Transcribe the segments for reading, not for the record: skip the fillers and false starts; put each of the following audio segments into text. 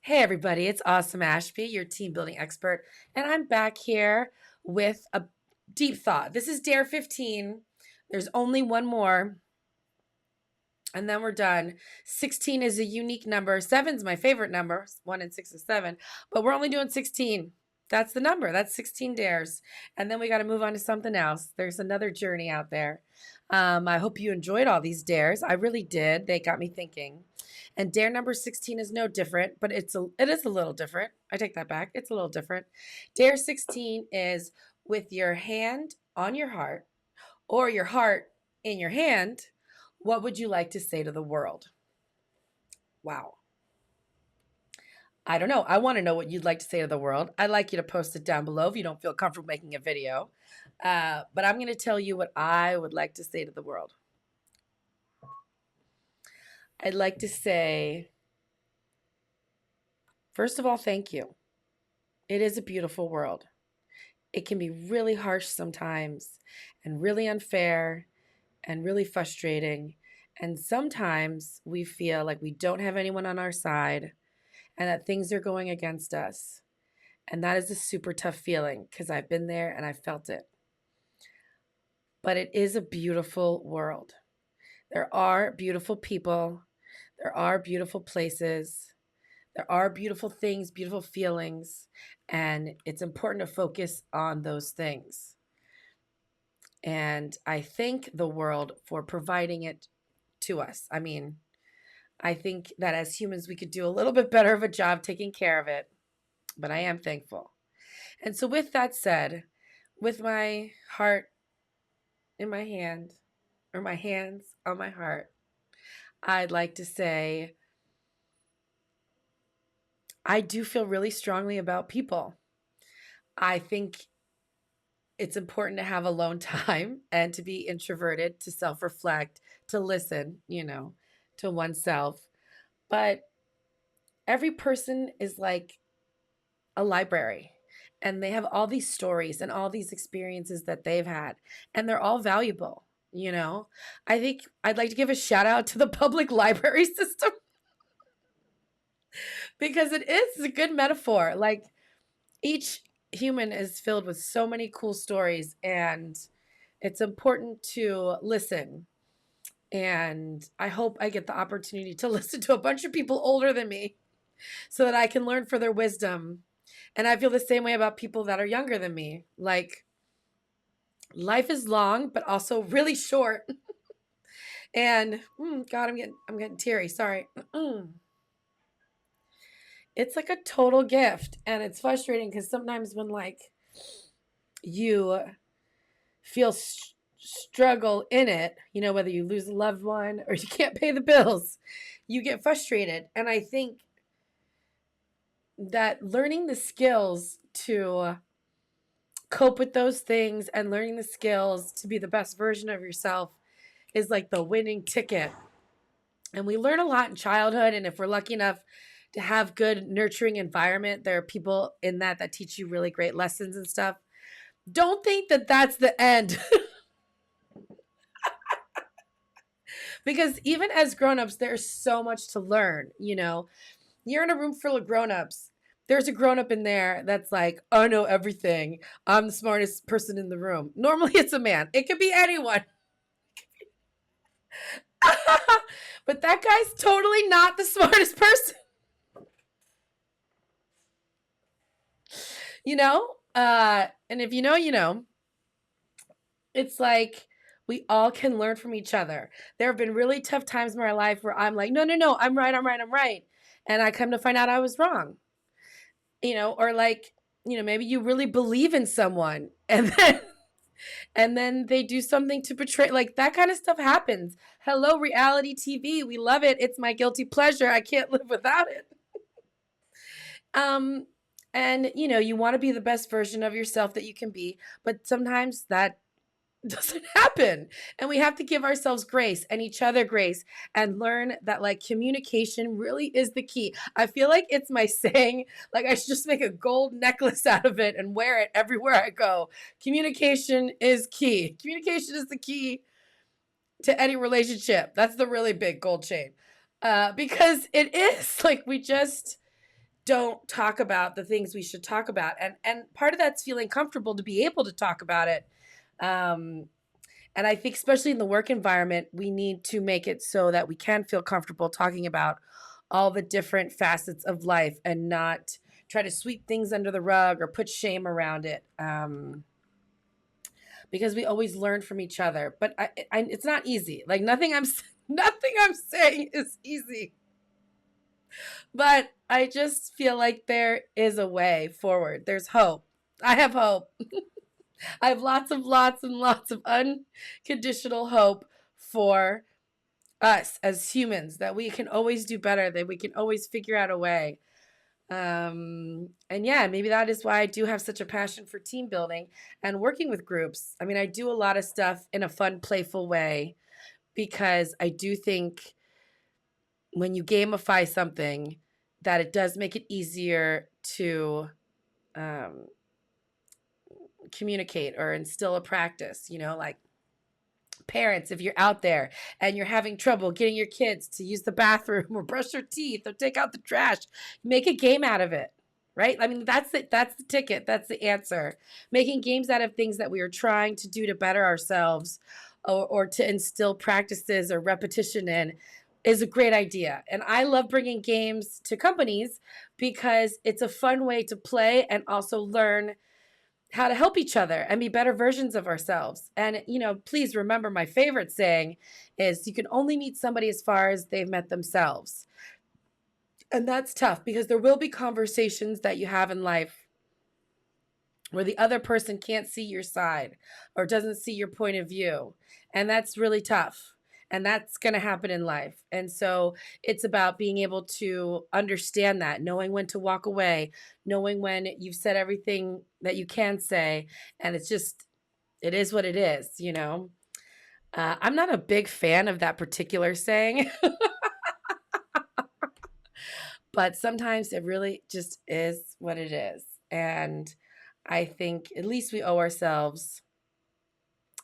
Hey everybody, it's Awesome Ashby, your team building expert, and I'm back here with a deep thought. This is Dare 15. There's only one more, and then we're done. 16 is a unique number. 7's my favorite number. 1 and 6 is 7, but we're only doing 16. That's the number. That's 16 dares. And then we got to move on to something else. There's another journey out there. I hope you enjoyed all these dares. I really did. They got me thinking. And dare number 16 is no different, but it is a little different. I take that back. It's a little different. Dare 16 is with your hand on your heart or your heart in your hand. What would you like to say to the world? Wow. I don't know. I want to know what you'd like to say to the world. I'd like you to post it down below if you don't feel comfortable making a video. But I'm going to tell you what I would like to say to the world. I'd like to say, first of all, thank you. It is a beautiful world. It can be really harsh sometimes and really unfair and really frustrating. And sometimes we feel like we don't have anyone on our side and that things are going against us. And that is a super tough feeling because I've been there and I felt it. But it is a beautiful world. There are beautiful people. There are beautiful places. There are beautiful things, beautiful feelings, and it's important to focus on those things. And I thank the world for providing it to us. I think that as humans, we could do a little bit better of a job taking care of it, but I am thankful. And so with that said, with my heart in my hand, or my hands on my heart, I'd like to say, I do feel really strongly about people. I think it's important to have alone time and to be introverted, to self-reflect, to listen, to oneself. But every person is like a library and they have all these stories and all these experiences that they've had, and they're all valuable. I think I'd like to give a shout out to the public library system because it is a good metaphor. Like each human is filled with so many cool stories, and it's important to listen. And I hope I get the opportunity to listen to a bunch of people older than me so that I can learn from their wisdom. And I feel the same way about people that are younger than me. Like life is long, but also really short. And God, I'm getting teary. Sorry. It's like a total gift, and it's frustrating because sometimes when like you feel struggle in it, whether you lose a loved one or you can't pay the bills, you get frustrated. And I think that learning the skills to cope with those things and learning the skills to be the best version of yourself is like the winning ticket. And we learn a lot in childhood, and if we're lucky enough to have good nurturing environment, there are people in that teach you really great lessons and stuff. Don't think that that's the end. Because even as grown-ups, there's so much to learn. You're in a room full of grown-ups. There's a grown-up in there that's like, I know everything. I'm the smartest person in the room. Normally it's a man. It could be anyone. But that guy's totally not the smartest person. And if it's like we all can learn from each other. There have been really tough times in my life where I'm like, no, I'm right. And I come to find out I was wrong. Or like, maybe you really believe in someone and then they do something to betray, like that kind of stuff happens. Hello, reality TV. We love it. It's my guilty pleasure. I can't live without it. And you want to be the best version of yourself that you can be, but sometimes that doesn't happen. And we have to give ourselves grace and each other grace and learn that like communication really is the key. I feel like it's my saying, like I should just make a gold necklace out of it and wear it everywhere I go. Communication is key. Communication is the key to any relationship. That's the really big gold chain. Because it is like we just don't talk about the things we should talk about. And part of that's feeling comfortable to be able to talk about it. And I think especially in the work environment, we need to make it so that we can feel comfortable talking about all the different facets of life and not try to sweep things under the rug or put shame around it. Because we always learn from each other, but it's not easy. Like nothing I'm saying is easy, but I just feel like there is a way forward. There's hope. I have hope. I have lots and lots of unconditional hope for us as humans, that we can always do better, that we can always figure out a way. And yeah, maybe that is why I do have such a passion for team building and working with groups. I mean, I do a lot of stuff in a fun, playful way because I do think when you gamify something, that it does make it easier to communicate or instill a practice, like parents, if you're out there and you're having trouble getting your kids to use the bathroom or brush their teeth or take out the trash, make a game out of it, right? I mean, that's it. That's the ticket. That's the answer. Making games out of things that we are trying to do to better ourselves or to instill practices or repetition in is a great idea. And I love bringing games to companies because it's a fun way to play and also learn how to help each other and be better versions of ourselves. And, please remember my favorite saying is you can only meet somebody as far as they've met themselves. And that's tough because there will be conversations that you have in life where the other person can't see your side or doesn't see your point of view. And that's really tough. And that's going to happen in life. And so it's about being able to understand that, knowing when to walk away, knowing when you've said everything that you can say. And it is what it is. I'm not a big fan of that particular saying, but sometimes it really just is what it is. And I think at least we owe ourselves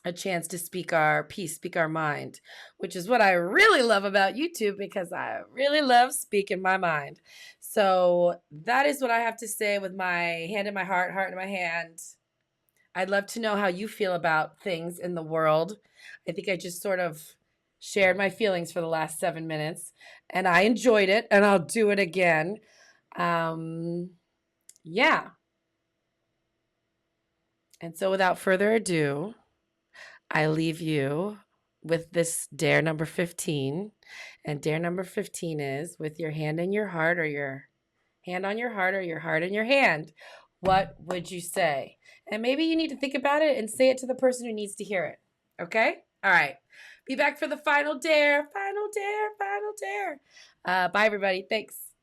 a chance to speak our piece, speak our mind, which is what I really love about YouTube because I really love speaking my mind. So that is what I have to say with my hand in my heart in my hand. I'd love to know how you feel about things in the world. I think I just sort of shared my feelings for the last 7 minutes and I enjoyed it and I'll do it again. Yeah. And so without further ado, I leave you with this dare number 15. And dare number 15 is with your hand in your heart or your hand on your heart or your heart in your hand. What would you say? And maybe you need to think about it and say it to the person who needs to hear it. Okay? All right. Be back for the final dare. Final dare. Final dare. Bye, everybody. Thanks.